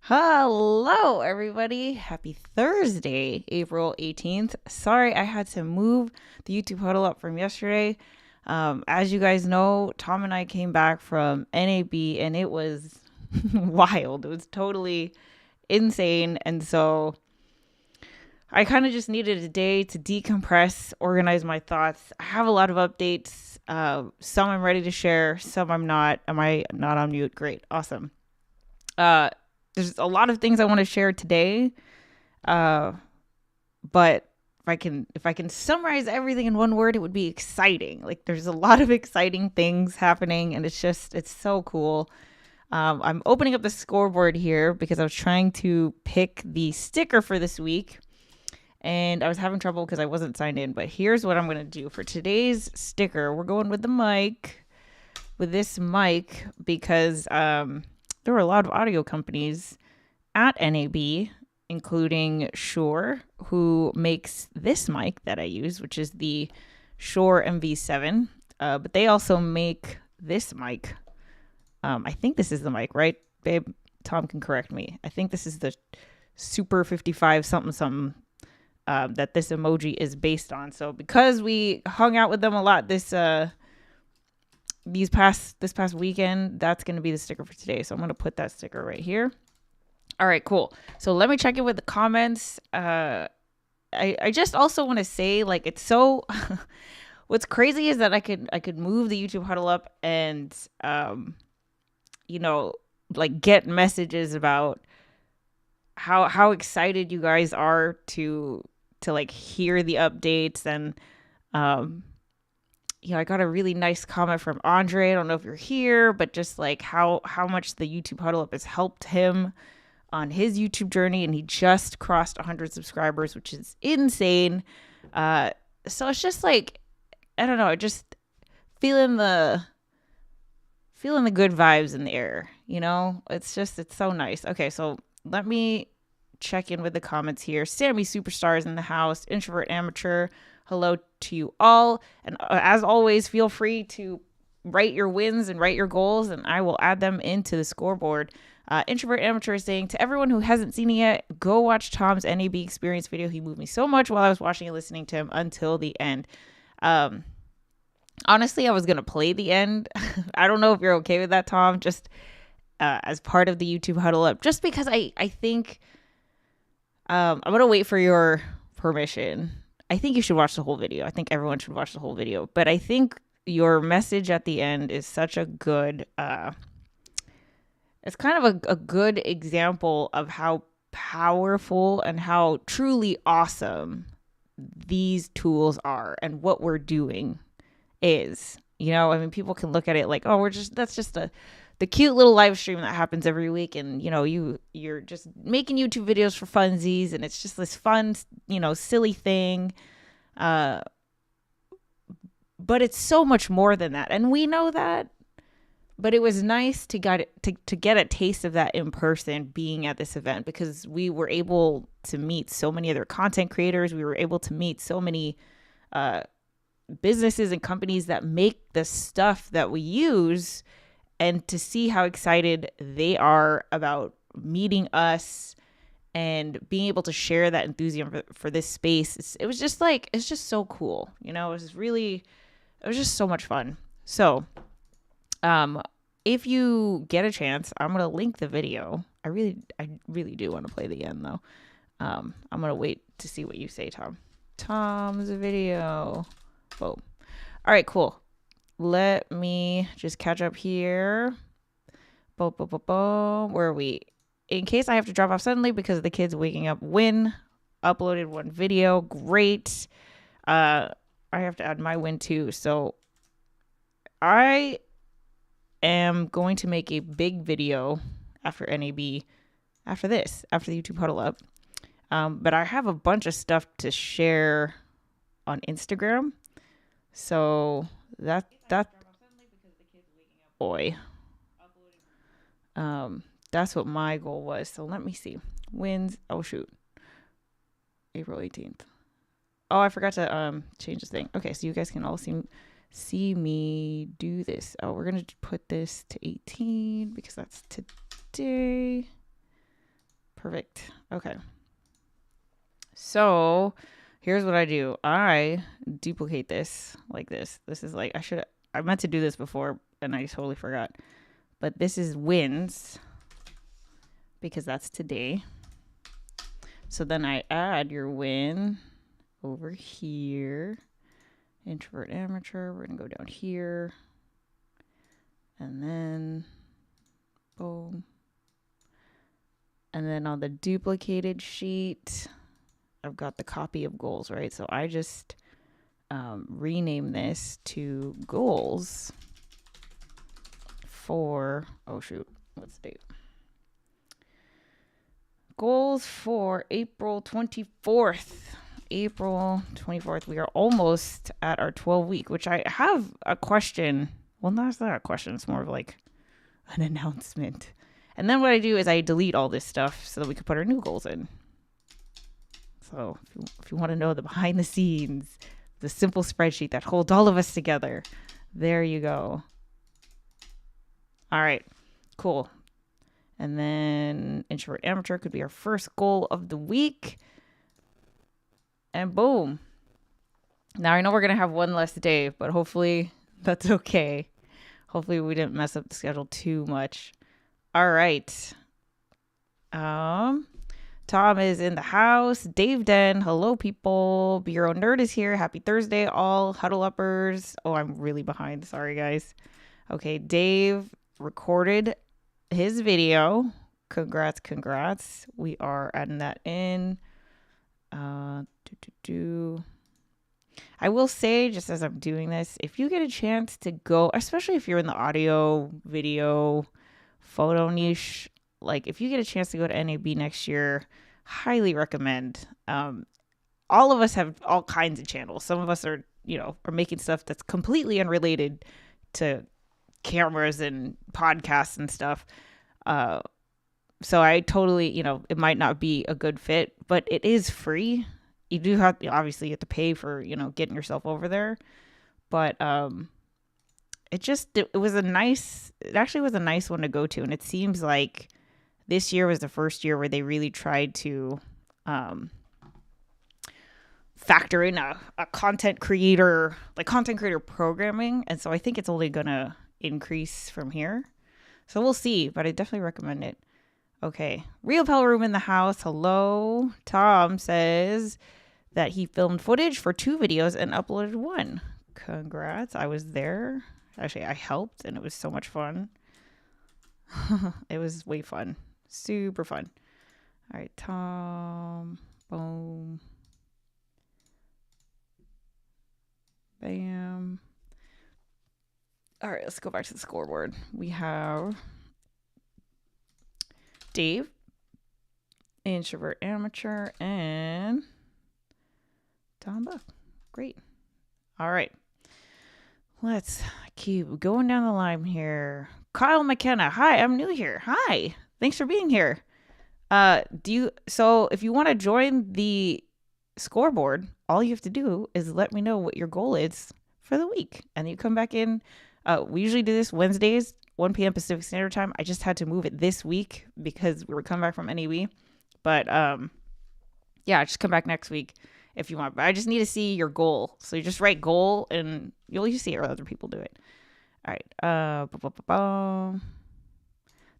Hello, everybody. Happy Thursday, April 18th. Sorry, I had to move the YouTube huddle up from yesterday. As you guys know, Tom and I came back from NAB and it was wild. It was totally insane. And so I kind of just needed a day to decompress, organize my thoughts. I have a lot of updates. Some I'm ready to share, some I'm not. Am I not on mute? Great. Awesome. There's a lot of things I want to share today. But if I can summarize everything in one word, it would be exciting. Like there's a lot of exciting things happening and it's so cool. I'm opening up the scoreboard here because I was trying to pick the sticker for this week and I was having trouble because I wasn't signed in, but here's what I'm going to do for today's sticker. We're going with this mic because, there were a lot of audio companies at NAB, including Shure, who makes this mic that I use, which is the Shure MV7. But they also make this mic. I think this is the mic, right, babe? Tom can correct me. I think this is the Super 55 something that this emoji is based on. So because we hung out with them a lot this past weekend, that's going to be the sticker for today. So I'm going to put that sticker right here. All right, cool. So let me check in with the comments. I just also want to say, like, it's so what's crazy is that I could move the YouTube huddle up and like get messages about how excited you guys are to like hear the updates. And I got a really nice comment from Andre. I don't know if you're here, but just like how much the YouTube huddle up has helped him on his YouTube journey. And he just crossed 100 subscribers, which is insane. So it's just like, I don't know, just feeling the good vibes in the air, it's so nice. Okay. So let me check in with the comments here. Sammy Superstar is in the house. Introvert Amateur. Hello to you all. And as always, feel free to write your wins and write your goals, and I will add them into the scoreboard. Introvert Amateur is saying, to everyone who hasn't seen it yet, go watch Tom's NAB experience video. He moved me so much while I was watching and listening to him until the end. Honestly, I was going to play the end. I don't know if you're okay with that, Tom, just as part of the YouTube huddle up, just because I think I'm going to wait for your permission. I think you should watch the whole video. I think everyone should watch the whole video. But I think your message at the end is such a good it's kind of a good example of how powerful and how truly awesome these tools are and what we're doing is. You know, I mean, people can look at it like, oh, that's just the cute little live stream that happens every week, and you know, you're just making YouTube videos for funsies, and it's just this fun, you know, silly thing. But it's so much more than that, and we know that. But it was nice to get a taste of that in person, being at this event, because we were able to meet so many other content creators. We were able to meet so many businesses and companies that make the stuff that we use, and to see how excited they are about meeting us and being able to share that enthusiasm for this space. It was just like, it's just so cool. You know, it was just so much fun. So, if you get a chance, I'm going to link the video. I really do want to play the end though. I'm going to wait to see what you say, Tom. Tom's video. Boom. All right, cool. Let me just catch up here. Boom, boom, boom, boom. Where are we? In case I have to drop off suddenly because the kids waking up. Win uploaded one video. Great. I have to add my win too. So I am going to make a big video after NAB, after the YouTube huddle up. But I have a bunch of stuff to share on Instagram. So that boy. That's what my goal was. So let me see. Wins. Oh shoot. April 18th. Oh, I forgot to change this thing. Okay, so you guys can all see me do this. Oh, we're gonna put this to 18 because that's today. Perfect. Okay. So here's what I do. I duplicate this like this. This is like, I meant to do this before and I totally forgot. But this is wins because that's today. So then I add your win over here. Introvert, amateur. We're going to go down here. And then boom. And then on the duplicated sheet, I've got the copy of goals, right? So I just rename this to goals for, oh shoot, what's the date? Goals for April 24th. April 24th. We are almost at our 12 week, which I have a question. Well, that's not a question. It's more of like an announcement. And then what I do is I delete all this stuff so that we can put our new goals in. So if you want to know the behind the scenes, the simple spreadsheet that holds all of us together, there you go. All right, cool. And then introvert amateur could be our first goal of the week. And boom. Now I know we're going to have one less day, but hopefully that's okay. Hopefully we didn't mess up the schedule too much. All right. Tom is in the house. Dave Den. Hello, people. Bureau Nerd is here. Happy Thursday, all huddle uppers. Oh, I'm really behind. Sorry, guys. Okay, Dave recorded his video. Congrats. We are adding that in. I will say, just as I'm doing this, if you get a chance to go, especially if you're in the audio, video, photo niche, like if you get a chance to go to NAB next year, highly recommend. All of us have all kinds of channels. Some of us are making stuff that's completely unrelated to cameras and podcasts and stuff. So I totally, it might not be a good fit, but it is free. You do have, obviously you have to pay for, getting yourself over there. But it actually was a nice one to go to. And it seems like this year was the first year where they really tried to factor in a content creator programming. And so I think it's only going to increase from here. So we'll see, but I definitely recommend it. Okay. Real Pal Room in the house. Hello. Tom says that he filmed footage for 2 videos and uploaded 1. Congrats. I was there. Actually, I helped and it was so much fun. It was way fun. Super fun. All right, Tom. Boom. Bam. All right, let's go back to the scoreboard. We have Dave, introvert amateur, and Tom Buck. Great. All right. Let's keep going down the line here. Kyle McKenna. Hi, I'm new here. Hi. Thanks for being here. So if you want to join the scoreboard, all you have to do is let me know what your goal is for the week. And you come back in. We usually do this Wednesdays, 1 p.m. Pacific Standard Time. I just had to move it this week because we were coming back from NAB. But yeah, just come back next week if you want. But I just need to see your goal. So you just write goal and you'll see other people do it. All right.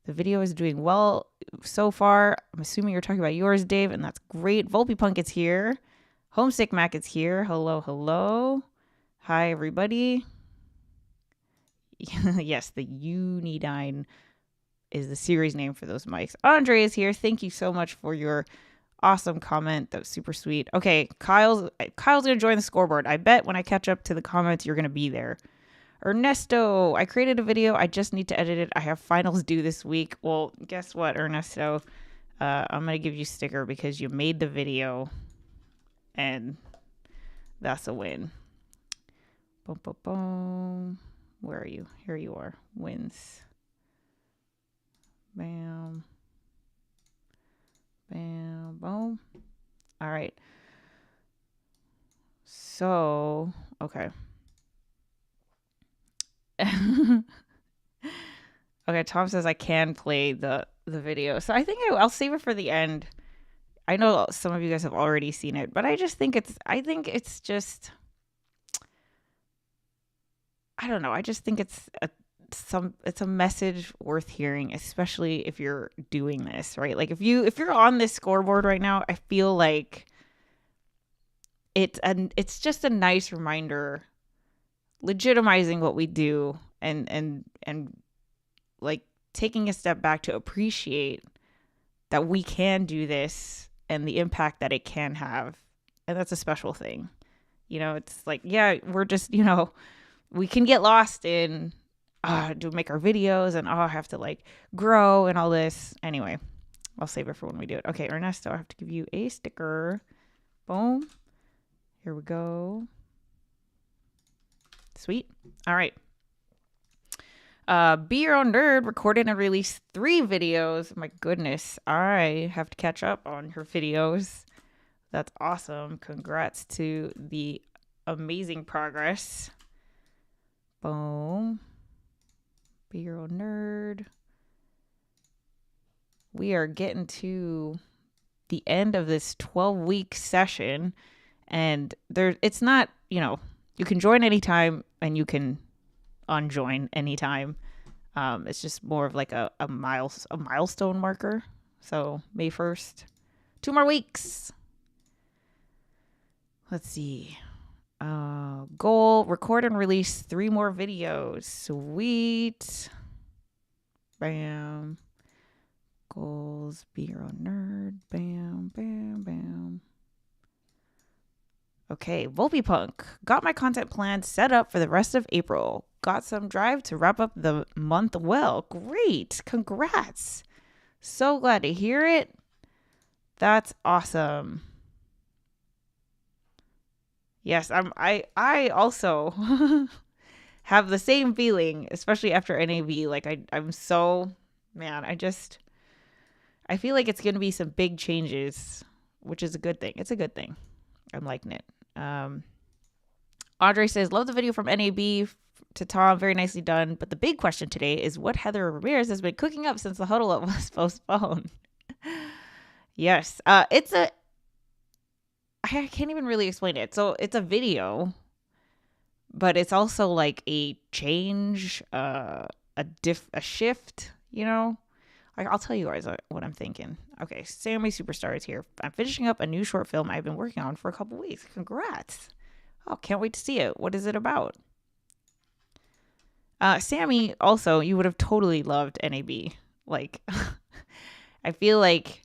The video is doing well so far. I'm assuming you're talking about yours, Dave, and that's great. Volpe Punk is here. Homesick Mac is here. Hello, hello. Hi, everybody. Yes, the Unidyne is the series name for those mics. Andre is here. Thank you so much for your awesome comment. That was super sweet. Okay, Kyle's gonna join the scoreboard. I bet when I catch up to the comments, you're gonna be there. Ernesto, I created a video. I just need to edit it. I have finals due this week. Well, guess what, Ernesto? I'm gonna give you a sticker because you made the video, and that's a win. Boom, boom, boom. Where are you? Here you are. Wins. Bam. Bam. Boom. All right. So, okay. Okay, Tom says I can play the video. So I think I'll save it for the end. I know some of you guys have already seen it, but I think it's just, I don't know. I just think it's a message worth hearing, especially if you're doing this, right? Like if you're on this scoreboard right now, I feel like it's just a nice reminder, legitimizing what we do and like taking a step back to appreciate that we can do this and the impact that it can have. And that's a special thing. It's like, yeah, we're just, we can get lost in do make our videos and I have to like grow and all this. Anyway, I'll save it for when we do it. Okay, Ernesto, I have to give you a sticker. Boom. Here we go. Sweet. All right. Be Your Own Nerd recorded and released 3 videos. My goodness. I have to catch up on her videos. That's awesome. Congrats to the amazing progress. Boom. Be Your Own Nerd. We are getting to the end of this 12-week session, and it's not, you can join anytime and you can unjoin anytime. It's just more of like a milestone marker. So May 1st, 2 more weeks. Let's see. Goal, record and release 3 more videos. Sweet. Bam. Goals, be your own nerd. Bam, bam, bam. Okay, Volpe Punk. Got my content plan set up for the rest of April. Got some drive to wrap up the month well. Great. Congrats. So glad to hear it. That's awesome. Yes, I also have the same feeling, especially after NAV. Like I'm so, man, I feel like it's going to be some big changes, which is a good thing. It's a good thing. I'm liking it. Audrey says, love the video from NAB to Tom. Very nicely done. But the big question today is what Heather Ramirez has been cooking up since the huddle up was postponed. Yes. I can't even really explain it. So it's a video, but it's also like a change, a shift, Like, I'll tell you guys what I'm thinking. Okay, Sammy Superstar is here. I'm finishing up a new short film I've been working on for a couple weeks. Congrats. Oh, can't wait to see it. What is it about? Sammy, also, you would have totally loved NAB. Like, I feel like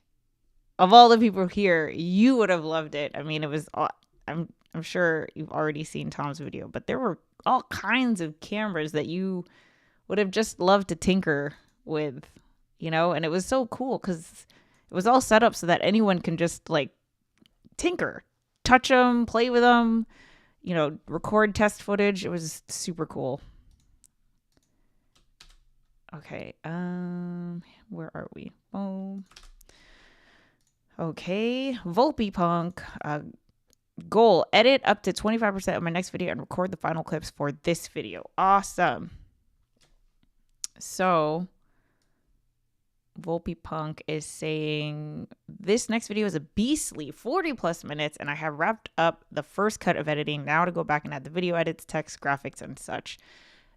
of all the people here, you would have loved it. I mean, it was. I'm sure you've already seen Tom's video, but there were all kinds of cameras that you would have just loved to tinker with, and it was so cool because it was all set up so that anyone can just like tinker, touch them, play with them, record test footage. It was super cool. Okay, where are we? Oh, okay, Volpe Punk. Goal: edit up to 25% of my next video and record the final clips for this video. Awesome. So, Volpe Punk is saying this next video is a beastly 40 plus minutes, and I have wrapped up the first cut of editing. Now to go back and add the video edits, text, graphics, and such.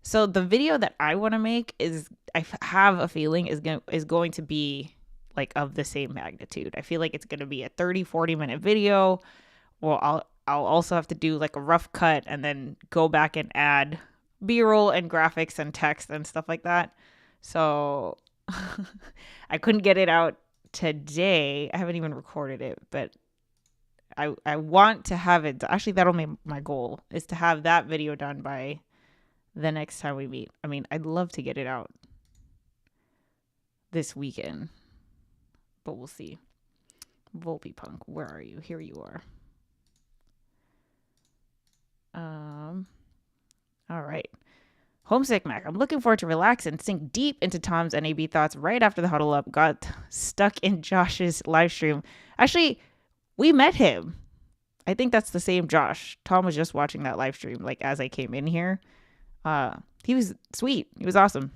So the video that I want to make is, I have a feeling is going to be like of the same magnitude. I feel like it's going to be a 30-40 minute video. Well, I'll also have to do like a rough cut and then go back and add B-roll and graphics and text and stuff like that. So I couldn't get it out today. I haven't even recorded it, but I want to have it. Actually, that'll be my goal, is to have that video done by the next time we meet. I mean, I'd love to get it out this weekend, but we'll see. Volpe Punk, where are you? Here you are. All right. Homesick Mac. I'm looking forward to relax and sink deep into Tom's NAB thoughts right after the huddle up got stuck in Josh's live stream. Actually, we met him. I think that's the same Josh. Tom was just watching that live stream, like as I came in here. He was sweet. He was awesome.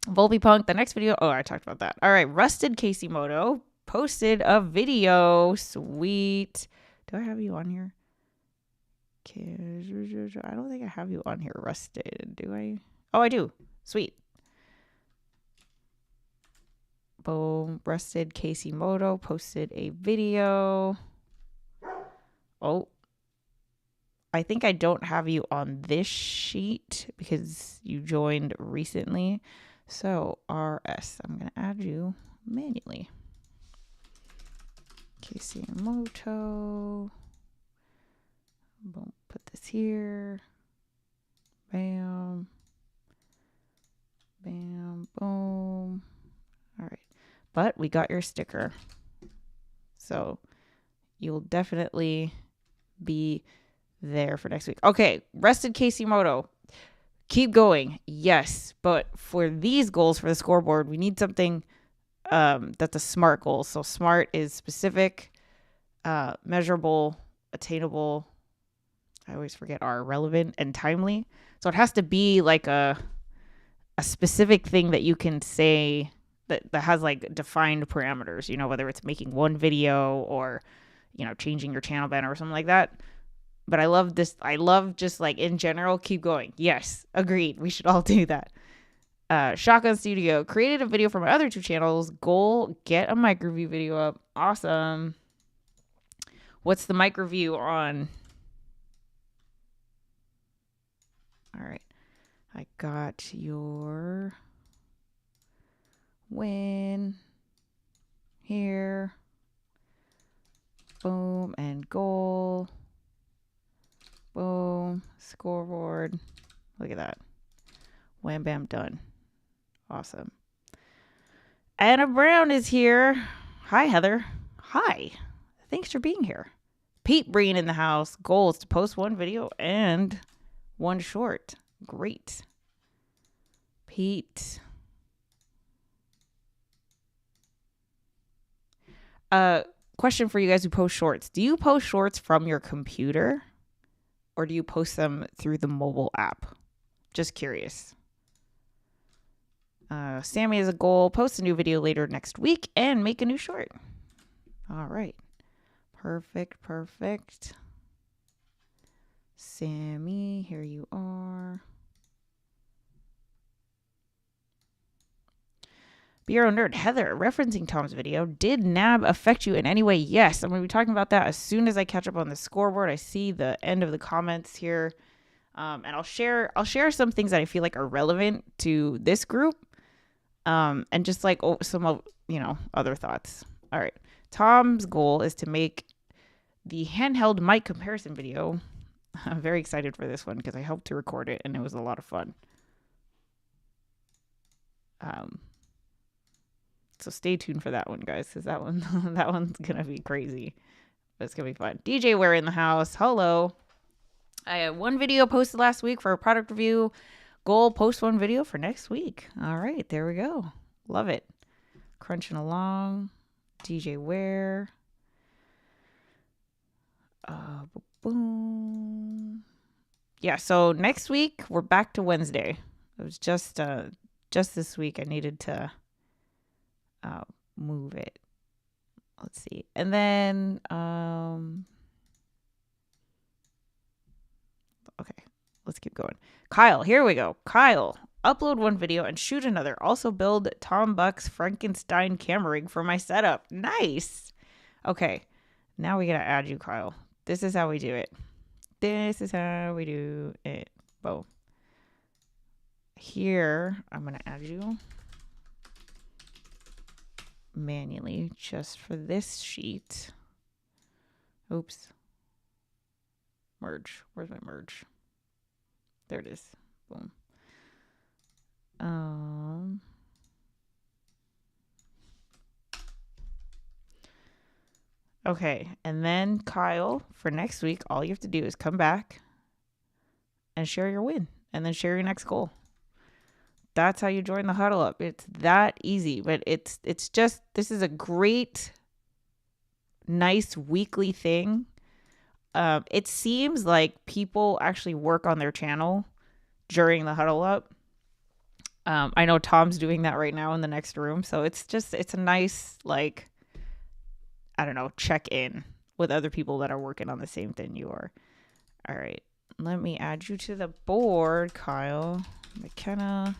Volpe Punk, the next video. Oh, I talked about that. All right. Rusted Casey Moto posted a video. Sweet. Do I have you on here? I don't think I have you on here, Rusted. Do I? Oh, I do. Sweet. Boom. Rusted Casey Moto posted a video. Oh. I think I don't have you on this sheet because you joined recently. So, RS. I'm going to add you manually. Casey Moto. Boom, put this here. Bam. Bam, boom. All right. But we got your sticker. So you'll definitely be there for next week. Okay, Rested Casey Moto. Keep going. Yes, but for these goals for the scoreboard, we need something that's a SMART goal. So SMART is specific, measurable, attainable, I always forget R, relevant, and timely. So it has to be like a specific thing that you can say that has like defined parameters, whether it's making one video or, changing your channel banner or something like that. But I love this. I love just like in general, keep going. Yes, agreed. We should all do that. Shotgun Studio created a video for my other two channels. Goal, get a mic review video up. Awesome. What's the mic review on? All right. I got your win here. Boom and goal. Boom. Scoreboard. Look at that. Wham, bam, done. Awesome. Anna Brown is here. Hi, Heather. Hi. Thanks for being here. Pete Breen in the house. Goal is to post one video and one short. Great. Pete. Question for you guys who post shorts. Do you post shorts from your computer or do you post them through the mobile app? Just curious. Sammy has a goal. Post a new video later next week and make a new short. All right. Perfect. Sammy, here you are. Bureau Nerd, Heather, referencing Tom's video, did NAB affect you in any way? Yes, I'm going to be talking about that as soon as I catch up on the scoreboard. I see the end of the comments here. And I'll share some things that I feel like are relevant to this group, and just like some of other thoughts. All right, Tom's goal is to make the handheld mic comparison video. I'm very excited for this one because I helped to record it and it was a lot of fun. So stay tuned for that one, guys, because that one's gonna be crazy, but it's gonna be fun. DJ Ware in the house. Hello. I had one video posted last week for a product review. Goal, post one video for next week. All right, there we go. Love it. Crunching along. DJ Ware. Boom. Yeah, so next week we're back to Wednesday. It was just this week I needed to move it. Let's see. And then okay, let's keep going. Kyle, here we go. Kyle, upload one video and shoot another. Also build Tom Buck's Frankenstein camera rig for my setup. Nice. Okay, now we gotta add you, Kyle. This is how we do it. This is how we do it. Boom. Here, I'm gonna add you manually just for this sheet. Oops. Merge. Where's my merge? There it is. Boom. Okay, and then Kyle, for next week, all you have to do is come back and share your win, and then share your next goal. That's how you join the Huddle Up. It's that easy, but it's just, this is a great, nice weekly thing. It seems like people actually work on their channel during the Huddle Up. I know Tom's doing that right now in the next room, so it's a nice, like, I don't know, check in with other people that are working on the same thing you are. All right, let me add you to the board, Kyle McKenna.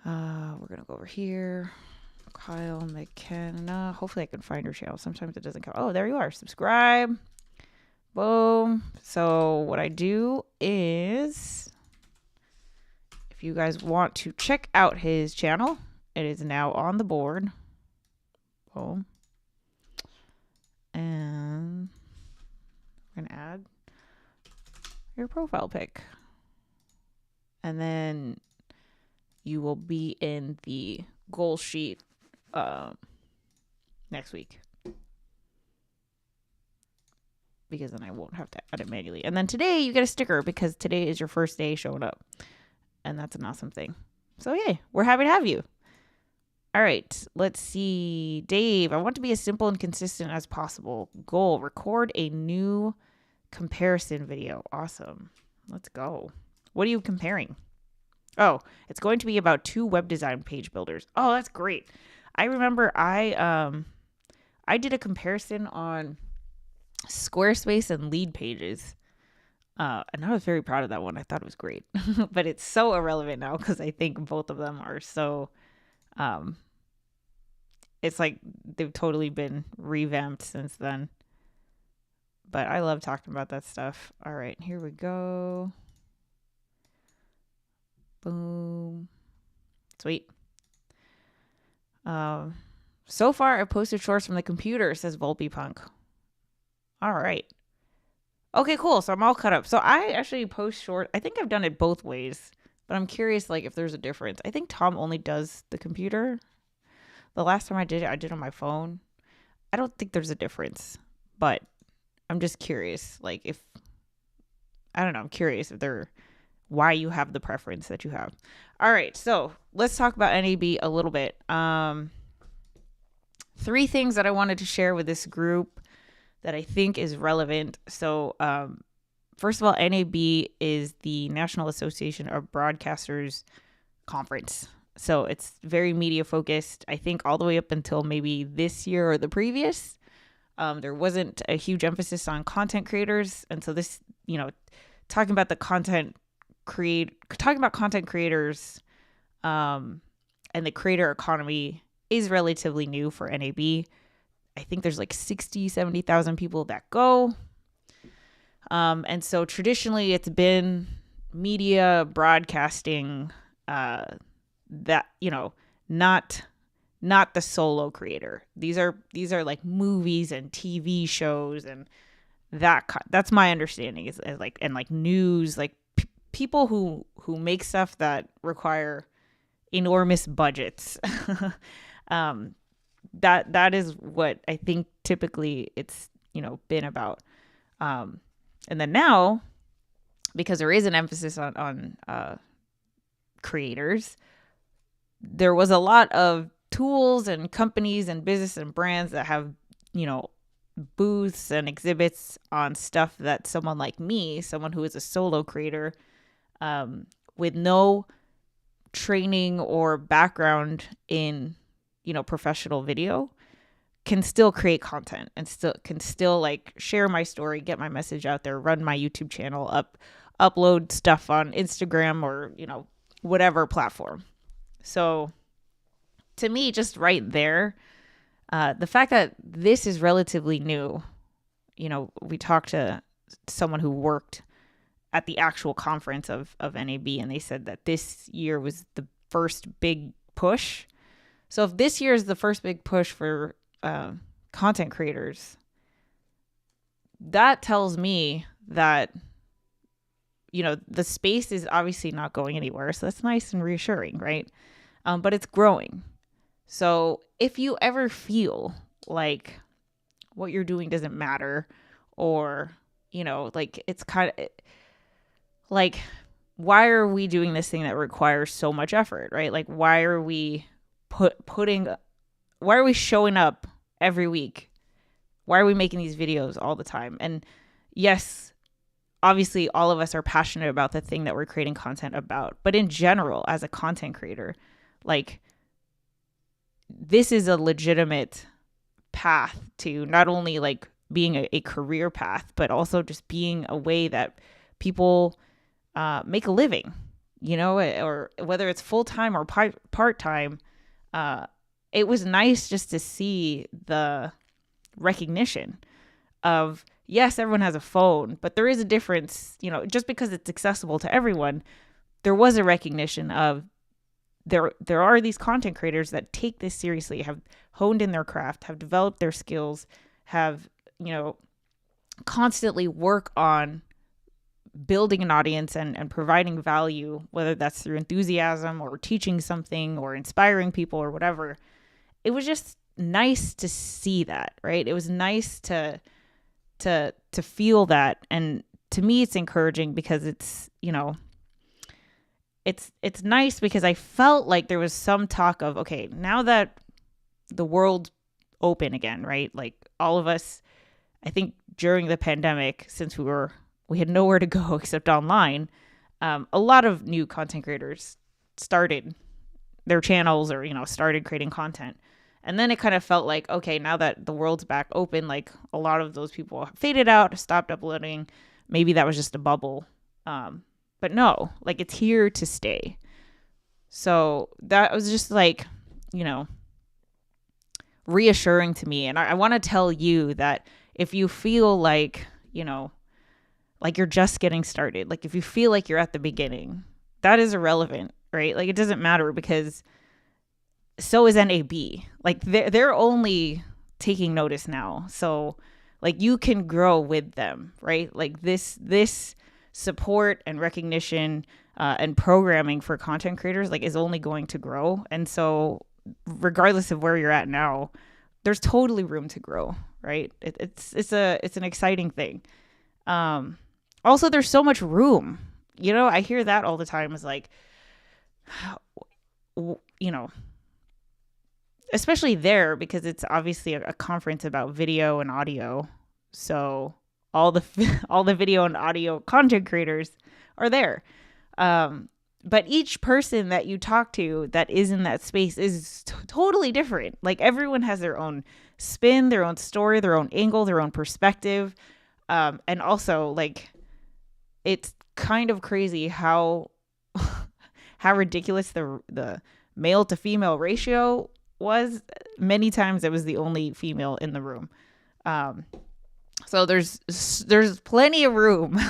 We're gonna go over here, Kyle McKenna. Hopefully I can find your channel. Sometimes it doesn't come. Oh, there you are. Subscribe. Boom. So what I do is, if you guys want to check out his channel, it is now on the board. Boom. And we're going to add your profile pic. And then you will be in the goal sheet next week, because then I won't have to add it manually. And then today you get a sticker because today is your first day showing up. And that's an awesome thing. So yay, we're happy to have you. All right, let's see. Dave, I want to be as simple and consistent as possible. Goal, record a new comparison video. Awesome. Let's go. What are you comparing? Oh, it's going to be about 2 web design page builders. Oh, that's great. I remember I did a comparison on Squarespace and Lead Pages. And I was very proud of that one. I thought it was great. But it's so irrelevant now because I think both of them are so it's like they've totally been revamped since then. But I love talking about that stuff. All right, here we go. Boom. Sweet. So far, I've posted shorts from the computer, says Volpypunk. All right. Okay, cool. So I'm all cut up. So I actually post short. I think I've done it both ways, but I'm curious, like, if there's a difference. I think Tom only does the computer. The last time I did it on my phone. I don't think there's a difference, but I'm just curious, like, if, I don't know, I'm curious if why you have the preference that you have. All right, so let's talk about NAB a little bit. 3 things that I wanted to share with this group that I think is relevant. So, first of all, NAB is the National Association of Broadcasters conference. So it's very media focused. I think all the way up until maybe this year or the previous, there wasn't a huge emphasis on content creators. And so this, talking about content creators, and the creator economy is relatively new for NAB. I think there's like 60, 70,000 people that go. And so traditionally it's been media broadcasting, that, not the solo creator. These are like movies and TV shows, and that's my understanding is like, and like news, like people who make stuff that require enormous budgets. um that is what I think typically it's been about. And then now, because there is an emphasis on creators, there was a lot of tools and companies and business and brands that have booths and exhibits on stuff that someone like me, someone who is a solo creator, with no training or background in professional video, can still create content and still like share my story, get my message out there, run my YouTube channel, upload stuff on Instagram or whatever platform. So to me, just right there, the fact that this is relatively new, we talked to someone who worked at the actual conference of NAB, and they said that this year was the first big push. So if this year is the first big push for content creators, that tells me that the space is obviously not going anywhere. So that's nice and reassuring, right? But it's growing. So if you ever feel like what you're doing doesn't matter, or like it's kind of like, why are we doing this thing that requires so much effort, right? Like, why are we why are we showing up every week? Why are we making these videos all the time? And yes, obviously all of us are passionate about the thing that we're creating content about. But in general, as a content creator, like, this is a legitimate path to not only like being a career path, but also just being a way that people make a living, or whether it's full-time or part-time. It was nice just to see the recognition of, yes, everyone has a phone, but there is a difference, just because it's accessible to everyone. There was a recognition of there are these content creators that take this seriously, have honed in their craft, have developed their skills, have, constantly work on building an audience and providing value, whether that's through enthusiasm or teaching something or inspiring people or whatever. It was just nice to see that, right? It was nice to feel that. And to me, it's encouraging because it's, it's nice because I felt like there was some talk of, okay, now that the world's open again, right? Like, all of us, I think during the pandemic, since we had nowhere to go except online, a lot of new content creators started their channels or, started creating content. And then it kind of felt like, okay, now that the world's back open, like, a lot of those people faded out, stopped uploading. Maybe that was just a bubble. But no, like, it's here to stay. So that was just like, reassuring to me. And I want to tell you that if you feel like, like you're just getting started, like if you feel like you're at the beginning, that is irrelevant, right? Like, it doesn't matter, because so is NAB. Like, they're only taking notice now. So like, you can grow with them, right? Like, this support and recognition and programming for content creators, like, is only going to grow. And so regardless of where you're at now, there's totally room to grow, right? It's an exciting thing. Also, there's so much room. I hear that all the time, is like, especially there, because it's obviously a conference about video and audio. So all the video and audio content creators are there. But each person that you talk to that is in that space is totally different. Like, everyone has their own spin, their own story, their own angle, their own perspective. And also, like, it's kind of crazy how ridiculous the male to female ratio was. Many times it was the only female in the room. So there's plenty of room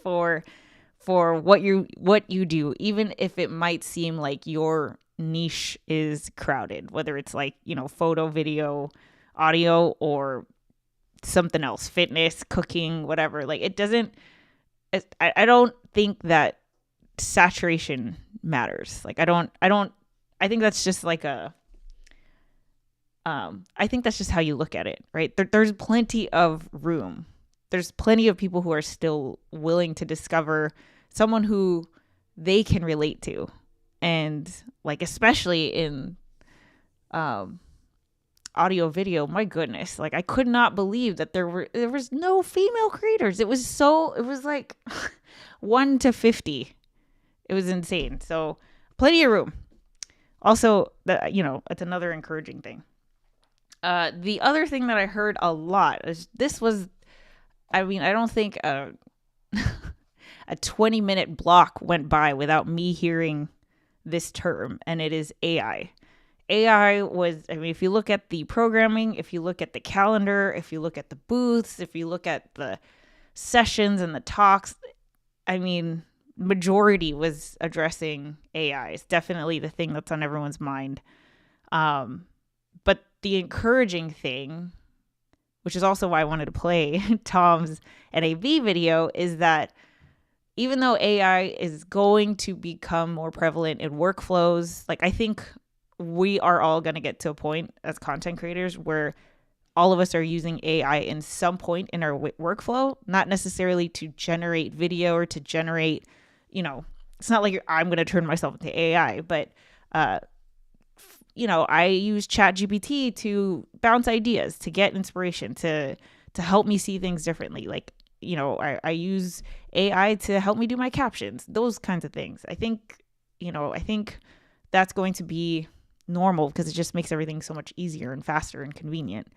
for what you do, even if it might seem like your niche is crowded, whether it's like, photo, video, audio, or something else, fitness, cooking, whatever. Like I don't think that saturation matters. Like I think that's just like I think that's just how you look at it, right? There's plenty of room. There's plenty of people who are still willing to discover someone who they can relate to. And like, especially in audio video, my goodness, like I could not believe that there was no female creators. It was like 1 to 50. It was insane. So plenty of room. Also, it's another encouraging thing. The other thing that I heard a lot is I don't think a 20-minute block went by without me hearing this term, and it is AI. AI if you look at the programming, if you look at the calendar, if you look at the booths, if you look at the sessions and the talks, majority was addressing AI. It's definitely the thing that's on everyone's mind. But the encouraging thing, which is also why I wanted to play Tom's NAB video, is that even though AI is going to become more prevalent in workflows, like I think we are all going to get to a point as content creators where all of us are using AI in some point in our workflow, not necessarily to generate video or to generate, it's not like I'm going to turn myself into AI, but I use ChatGPT to bounce ideas, to get inspiration, to help me see things differently. Like, I use AI to help me do my captions, those kinds of things. I think that's going to be normal because it just makes everything so much easier and faster and convenient.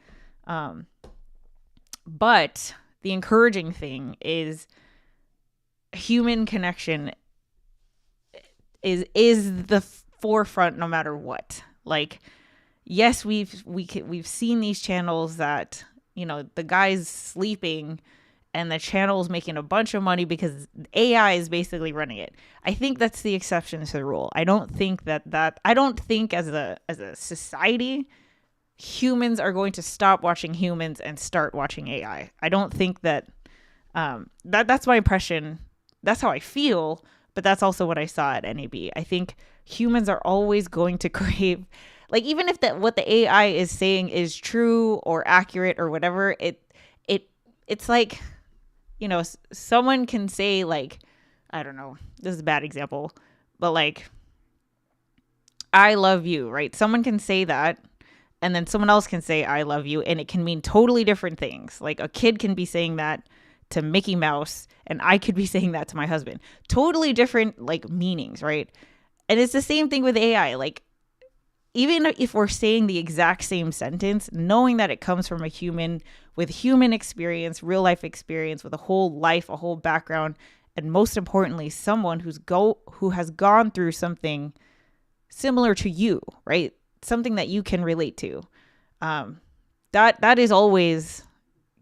But the encouraging thing is human connection is the forefront no matter what. Like, yes, we've seen these channels that, the guy's sleeping and the channel's making a bunch of money because AI is basically running it. I think that's the exception to the rule. I don't think I don't think as a society, humans are going to stop watching humans and start watching AI. I don't think that, that's my impression. That's how I feel, but that's also what I saw at NAB. I think humans are always going to crave, like, even if what the AI is saying is true or accurate or whatever, it's like, someone can say, like, I don't know, this is a bad example, but like, I love you, right? Someone can say that, and then someone else can say, I love you, and it can mean totally different things. Like, a kid can be saying that to Mickey Mouse, and I could be saying that to my husband. Totally different, like, meanings, right? And it's the same thing with AI. Like, even if we're saying the exact same sentence, knowing that it comes from a human with human experience, real life experience, with a whole life, a whole background, and most importantly, someone who has gone through something similar to you, right? Something that you can relate to. That is always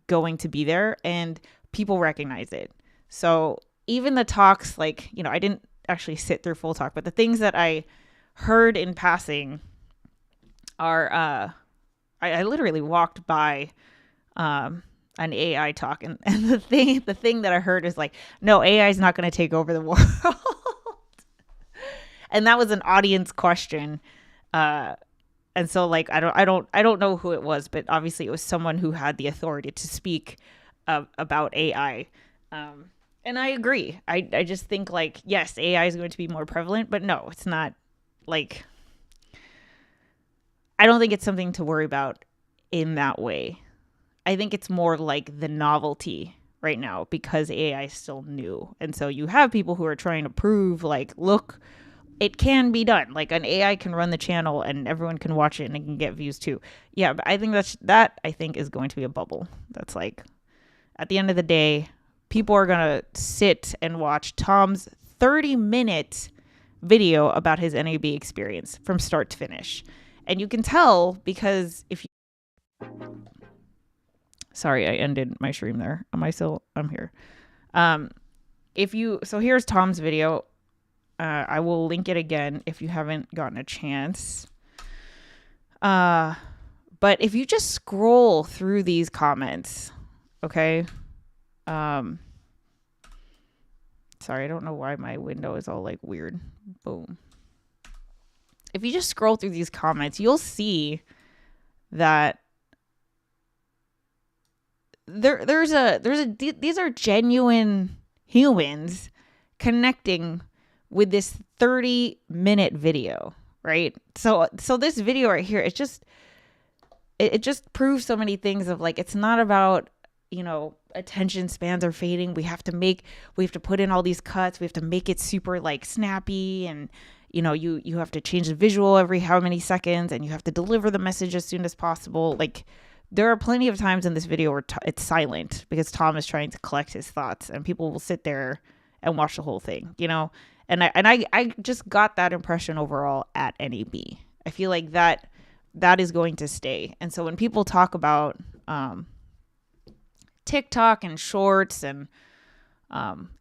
going to be there, and people recognize it. So even the talks, like, I didn't actually sit through full talk, but the things that I heard in passing are, I literally walked by an AI talk, and the thing that I heard is like, no, AI is not going to take over the world. And that was an audience question. And so, like, I don't know who it was, but obviously it was someone who had the authority to speak about AI. And I agree. I just think, like, yes, AI is going to be more prevalent, but no, it's not. Like, I don't think it's something to worry about in that way. I think it's more like the novelty right now because AI is still new. And so you have people who are trying to prove, like, look, it can be done. Like, an AI can run the channel and everyone can watch it and it can get views too. Yeah, but I think that I think is going to be a bubble. That's like, at the end of the day, people are going to sit and watch Tom's 30-minute video about his NAB experience from start to finish. And you can tell because Sorry, I ended my stream there. I'm here. Um, so here's Tom's video. I will link it again if you haven't gotten a chance. But if you just scroll through these comments, okay? Sorry, I don't know why my window is all like weird. Boom. If you just scroll through these comments, you'll see that these are genuine humans connecting with this 30-minute video, right? So this video right here, it just proves so many things of like, it's not about, attention spans are fading. We have to put in all these cuts. We have to make it super like snappy, and you have to change the visual every how many seconds, and you have to deliver the message as soon as possible. Like, there are plenty of times in this video where it's silent because Tom is trying to collect his thoughts, and people will sit there and watch the whole thing, And I just got that impression overall at NAB. I feel like that is going to stay. And so when people talk about TikTok and Shorts and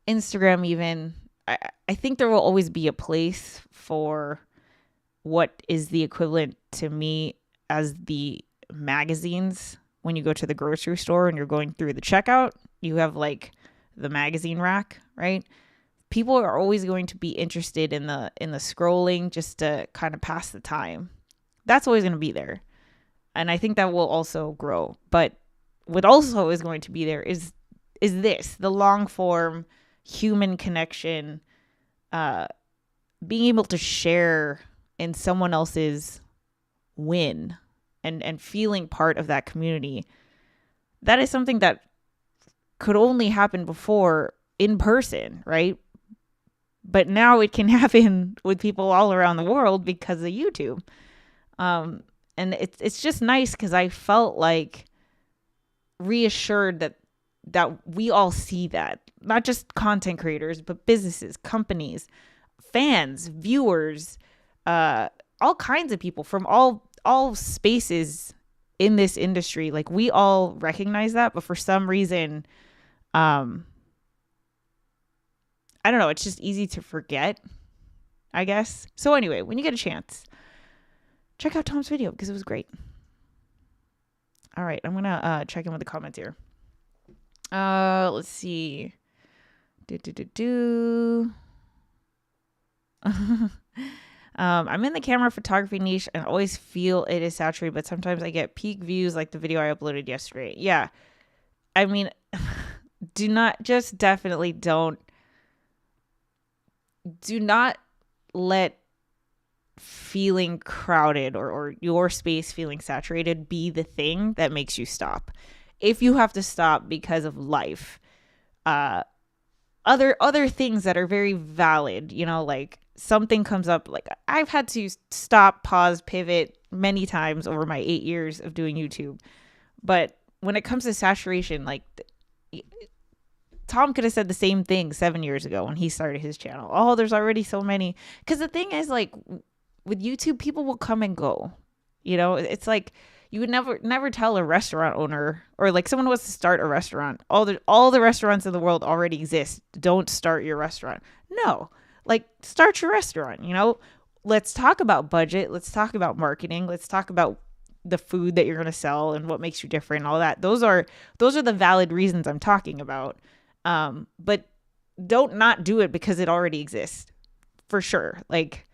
Instagram even, I think there will always be a place for what is the equivalent to me as the magazines. When you go to the grocery store and you're going through the checkout, you have like the magazine rack, right? People are always going to be interested in the scrolling just to kind of pass the time. That's always going to be there. And I think that will also grow. But what also is going to be there is the long form human connection, being able to share in someone else's win and feeling part of that community. That is something that could only happen before in person, right? But now it can happen with people all around the world because of YouTube. And it's just nice because I felt like reassured that we all see that, not just content creators, but businesses, companies, fans, viewers, all kinds of people from all spaces in this industry. Like, we all recognize that, but for some reason, I don't know, it's just easy to forget, I guess. So anyway, when you get a chance, check out Tom's video because it was great. All right, I'm gonna check in with the comments here. Let's see. I'm in the camera photography niche and always feel it is saturated, but sometimes I get peak views like the video I uploaded yesterday. Yeah. I mean, do not let feeling crowded or your space feeling saturated be the thing that makes you stop. If you have to stop because of life, other things that are very valid, like something comes up, like I've had to stop, pause, pivot many times over my 8 years of doing YouTube. But when it comes to saturation, like Tom could have said the same thing 7 years ago when he started his channel. Oh, there's already so many. Because the thing is, like, with YouTube, people will come and go. It's like you would never tell a restaurant owner, or like someone who wants to start a restaurant, all the restaurants in the world already exist. Don't start your restaurant. No, like, start your restaurant. Let's talk about budget. Let's talk about marketing. Let's talk about the food that you're going to sell and what makes you different and all that. Those are the valid reasons I'm talking about. But don't not do it because it already exists, for sure. Like,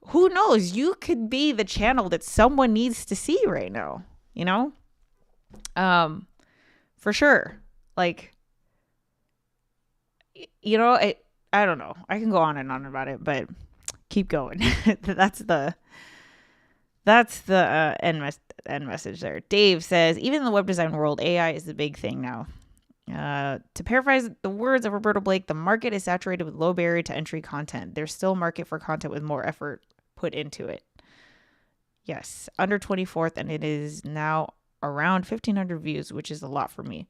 who knows? You could be the channel that someone needs to see right now, for sure. Like, I don't know. I can go on and on about it, but keep going. That's the end message there. Dave says, even in the web design world, AI is the big thing now. To paraphrase the words of Roberto Blake, the market is saturated with low barrier to entry content. There's still a market for content with more effort put into it. Yes, under 24th, and it is now around 1,500 views, which is a lot for me.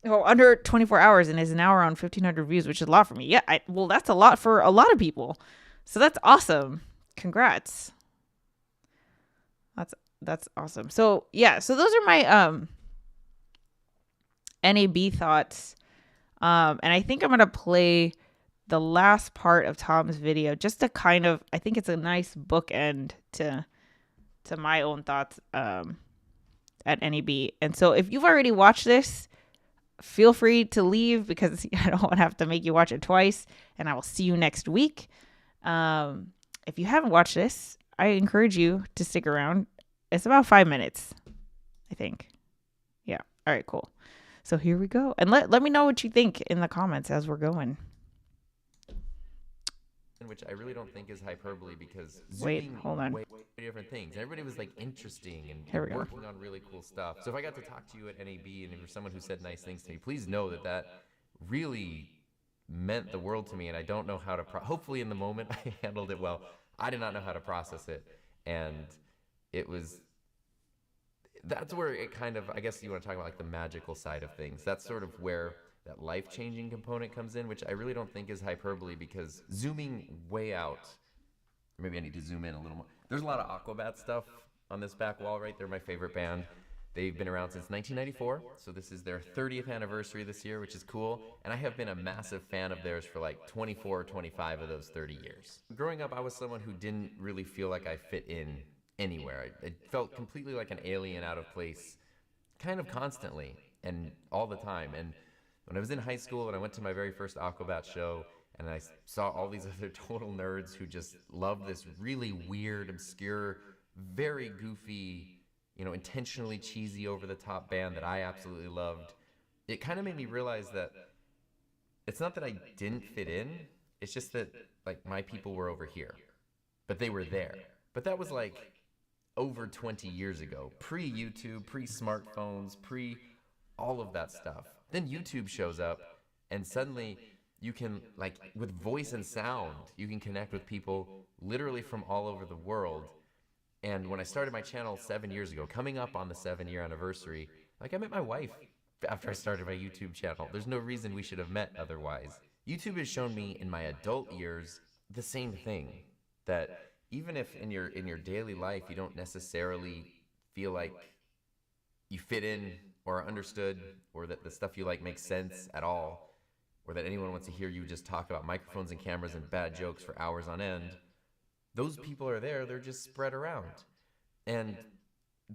Oh, under 24 hours, and is now around 1,500 views, which is a lot for me. Yeah, well, that's a lot for a lot of people. So that's awesome. Congrats. That's awesome. So yeah, so those are my NAB thoughts. And I think I'm going to play the last part of Tom's video just to kind of, I think it's a nice bookend to my own thoughts at NAB. And so if you've already watched this, feel free to leave because I don't want to have to make you watch it twice. And I will see you next week. If you haven't watched this, I encourage you to stick around. It's about 5 minutes, I think. Yeah. All right, cool. So here we go. And let me know what you think in the comments as we're going. Which I really don't think is hyperbole because Wait, hold on. way different things. Everybody was like interesting and working on really cool stuff. So if I got to talk to you at NAB and if you're someone who said nice things to me, please know that that really meant the world to me. And I don't know how to, hopefully in the moment I handled it well. I did not know how to process it. And it was, that's where it kind of, I guess you want to talk about like the magical side of things. That's sort of where that life-changing component comes in, which I really don't think is hyperbole because zooming way out, maybe I need to zoom in a little more. There's a lot of Aquabat stuff on this back wall, right? They're my favorite band. They've been around since 1994, so this is their 30th anniversary this year, which is cool. And I have been a massive fan of theirs for like 24 or 25 of those 30 years. Growing up, I was someone who didn't really feel like I fit in anywhere. I felt completely like an alien out of place, kind of constantly and all the time. And when I was in high school and I went to my very first Aquabat show and I saw all these other total nerds who just love this really weird, obscure, very goofy, you know, intentionally cheesy, over-the-top band that I absolutely loved, it kind of made me realize that it's not that I didn't fit in, it's just that, like, my people were over here. But they were there. But that was, like, over 20 years ago. Pre-YouTube, pre-smartphones, pre-all of that stuff. Then YouTube shows up, and suddenly you can, like, with voice and sound, you can connect with people literally from all over the world. And when I started my channel 7 years ago, coming up on the 7-year anniversary, like, I met my wife after I started my YouTube channel. There's no reason we should have met otherwise. YouTube has shown me in my adult years the same thing, that even if in your daily life you don't necessarily feel like you fit in or are understood, or that the stuff you like makes sense at all, or that anyone wants to hear you just talk about microphones and cameras and bad jokes for hours on end, those people are there, they're just spread around. And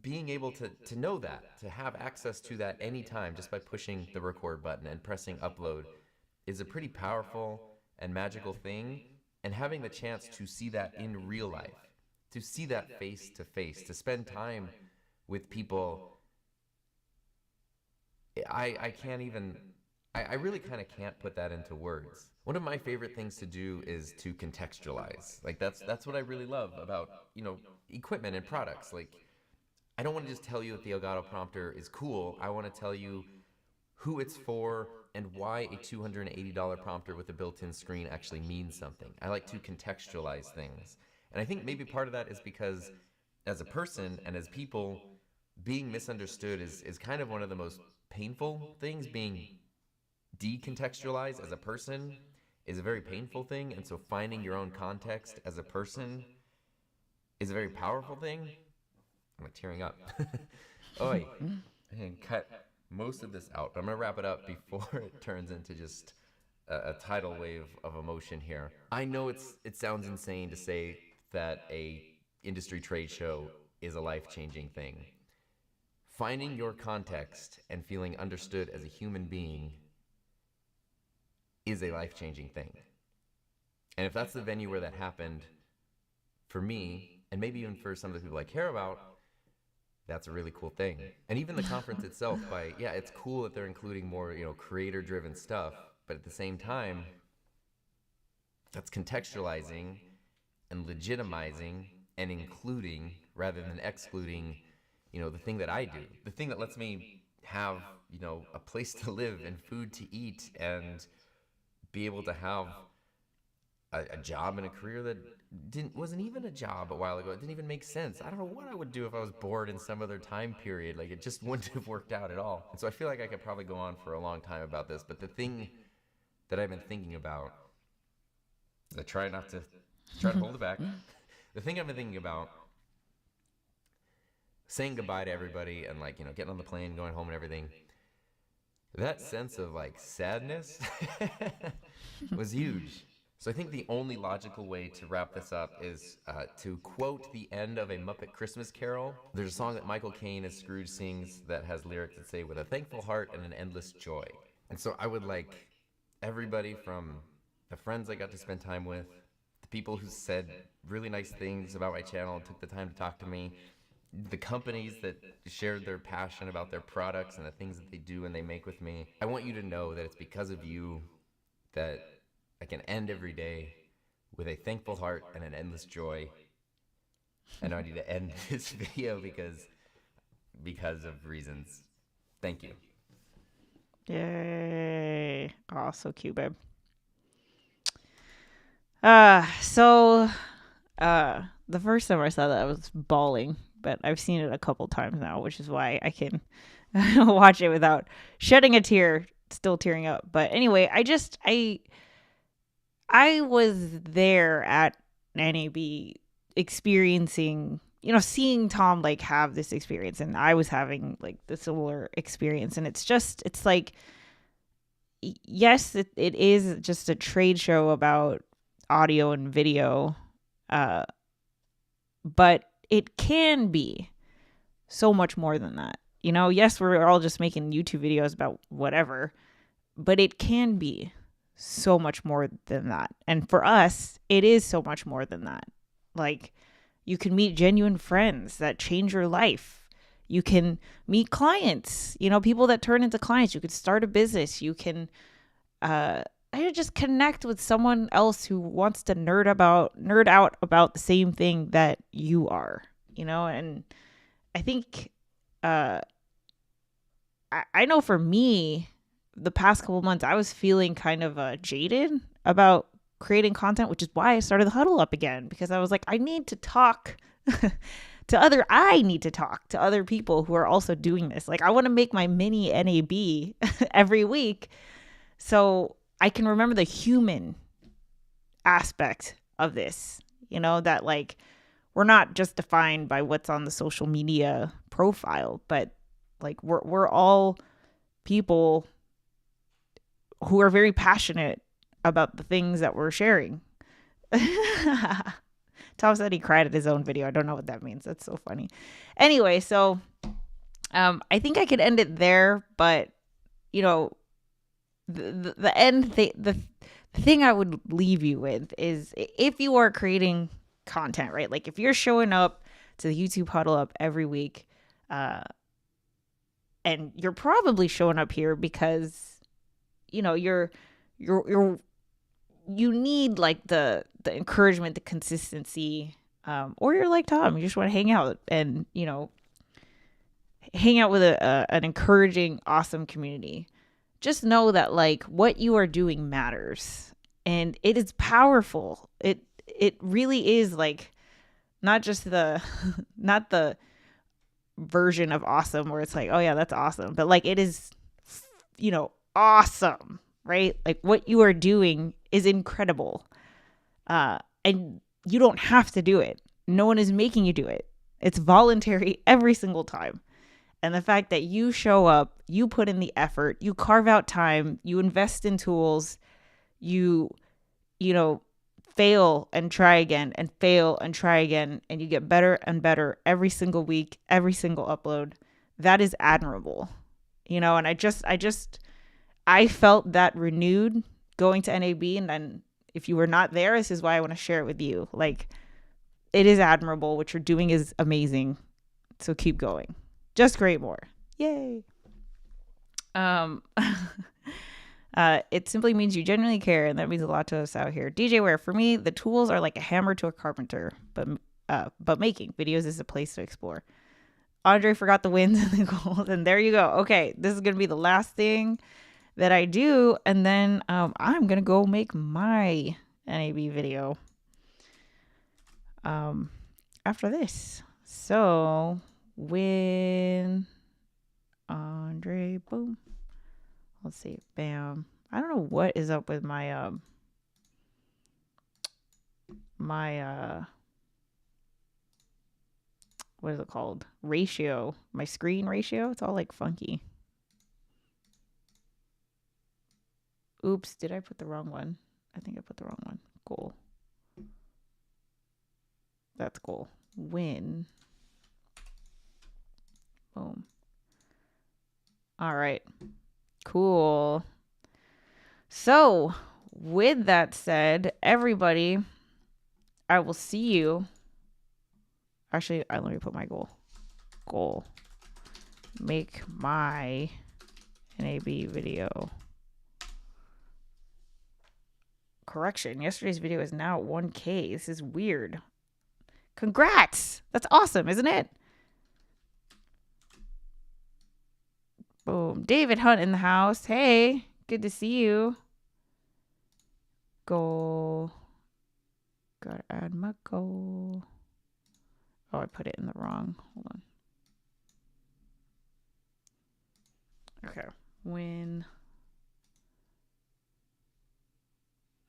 being able to know that, to have access to that anytime just by pushing the record button and pressing upload is a pretty powerful and magical thing. And having the chance to see that in real life, to see that face to face, to spend time with people, I can't even, I really kind of can't put that into words. One of my favorite things to do is to contextualize. Like that's what I really love about, you know, equipment and products. Like, I don't want to just tell you that the Elgato prompter is cool. I want to tell you who it's for and why a $280 prompter with a built-in screen actually means something. I like to contextualize things. And I think maybe part of that is because as a person and as people, being misunderstood is kind of one of the most painful things. Being decontextualized as a person is a very painful thing, and so finding your own context as a person is a very powerful thing. I'm like tearing up. Oi, and cut most of this out. I'm gonna wrap it up before it turns into just a tidal wave of emotion here. I know it sounds insane to say that a industry trade show is a life-changing thing. Finding your context and feeling understood as a human being is a life-changing thing. And if that's the venue where that happened, for me, and maybe even for some of the people I care about, that's a really cool thing. And even the conference itself, it's cool that they're including more, you know, creator-driven stuff, but at the same time, that's contextualizing and legitimizing and including rather than excluding, you know, the thing that I do, the thing that lets me have, you know, a place to live and food to eat and be able to have a job and a career that wasn't even a job a while ago. It didn't even make sense. I don't know what I would do if I was bored in some other time period. Like, it just wouldn't have worked out at all. And so I feel like I could probably go on for a long time about this, but the thing that I've been thinking about, I try to hold it back. The thing I've been thinking about, saying goodbye to everybody and, like, you know, getting on the plane, going home and everything, that sense of like sadness was huge. So I think the only logical way to wrap this up is to quote the end of A Muppet Christmas Carol. There's a song that Michael Caine as Scrooge sings that has lyrics that say, "With a thankful heart and an endless joy." And so I would like everybody from the friends I got to spend time with, the people who said really nice things about my channel and took the time to talk to me, the companies that shared their passion about their products and the things that they do and they make with me. I want you to know that it's because of you that I can end every day with a thankful heart and an endless joy. And I need to end this video because of reasons. Thank you. Yay. Oh, so cute, babe. The first time I saw that I was bawling, but I've seen it a couple times now, which is why I can watch it without shedding a tear, still tearing up. But anyway, I was there at NAB experiencing, seeing Tom like have this experience, and I was having like the similar experience. And it's like, yes, it is just a trade show about audio and video, but it can be so much more than that. Yes, we're all just making YouTube videos about whatever, but it can be so much more than that. And for us, it is so much more than that. Like, you can meet genuine friends that change your life. You can meet clients, people that turn into clients. You could start a business. You can just connect with someone else who wants to nerd out about the same thing that you are, and I think I know for me, the past couple months, I was feeling kind of jaded about creating content, which is why I started the Huddle up again, because I was like, I need to talk I need to talk to other people who are also doing this. Like, I want to make my mini NAB every week so I can remember the human aspect of this, that like, we're not just defined by what's on the social media profile, but like we're all people who are very passionate about the things that we're sharing. Tom said he cried at his own video. I don't know what that means. That's so funny. Anyway, so I think I could end it there, but the end the thing I would leave you with is, if you are creating content, right? Like, if you're showing up to the YouTube Huddle Up every week, and you're probably showing up here because you need like the encouragement, the consistency, or you're like Tom, you just want to hang out and hang out with an encouraging, awesome community. Just know that like what you are doing matters, and it is powerful. It really is, like, not just not the version of awesome where it's like, oh yeah, that's awesome, but like, it is awesome, right? Like, what you are doing is incredible, and you don't have to do it. No one is making you do it. It's voluntary every single time. And the fact that you show up, you put in the effort, you carve out time, you invest in tools, you fail and try again, and fail and try again, and you get better and better every single week, every single upload. That is admirable. And I felt that renewed going to NAB. And then, if you were not there, this is why I want to share it with you. Like, it is admirable. What you're doing is amazing. So keep going. Just create more. Yay. It simply means you genuinely care, and that means a lot to us out here. DJ Ware, for me, the tools are like a hammer to a carpenter, but making videos is a place to explore. Andre forgot the wins and the goals, and there you go. Okay, this is gonna be the last thing that I do, and then I'm gonna go make my NAB video after this. So when Andre, boom, let's see, bam. I don't know what is up with my what is it called, ratio, my screen ratio. It's all like funky. Oops, did I put the wrong one? I think I put the wrong one. Goal. That's goal. Win. Boom. All right. Cool. So, with that said, everybody, I will see you. Actually, let me put my goal. Goal. Make my NAB video. Correction. Yesterday's video is now at 1K. This is weird. Congrats. That's awesome, isn't it? Boom. David Hunt in the house. Hey, good to see you. Goal. Gotta add my goal. Oh, I put it in the wrong. Hold on. Okay. Win.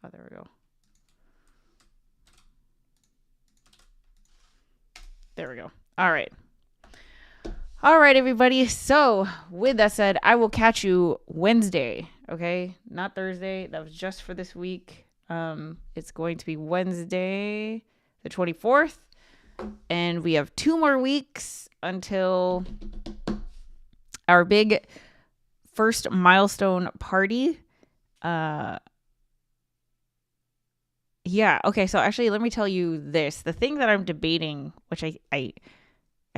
Oh, there we go. There we go. All right. All right, everybody. So, with that said, I will catch you Wednesday. Okay? Not Thursday. That was just for this week. It's going to be Wednesday, the 24th. And we have 2 more weeks until our big first milestone party. Yeah. Okay. So actually, let me tell you this. The thing that I'm debating, which I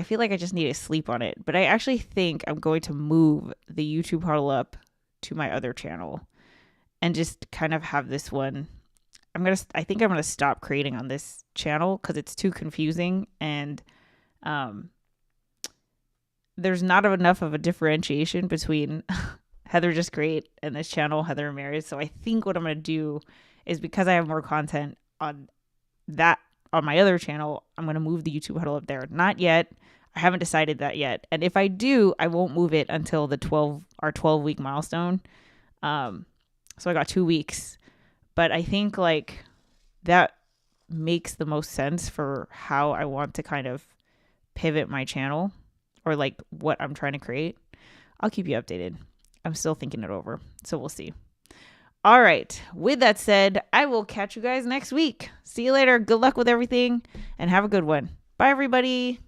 feel like I just need to sleep on it, but I actually think I'm going to move the YouTube Huddle up to my other channel and just kind of have this one. I think I'm going to stop creating on this channel because it's too confusing and there's not enough of a differentiation between Heather Just Great and this channel, Heather Ramirez. So I think what I'm going to do is, because I have more content on my other channel, I'm going to move the YouTube Huddle up there. Not yet. I haven't decided that yet. And if I do, I won't move it until the 12-week milestone. So I got 2 weeks. But I think like that makes the most sense for how I want to kind of pivot my channel, or like what I'm trying to create. I'll keep you updated. I'm still thinking it over. So we'll see. All right. With that said, I will catch you guys next week. See you later. Good luck with everything and have a good one. Bye, everybody.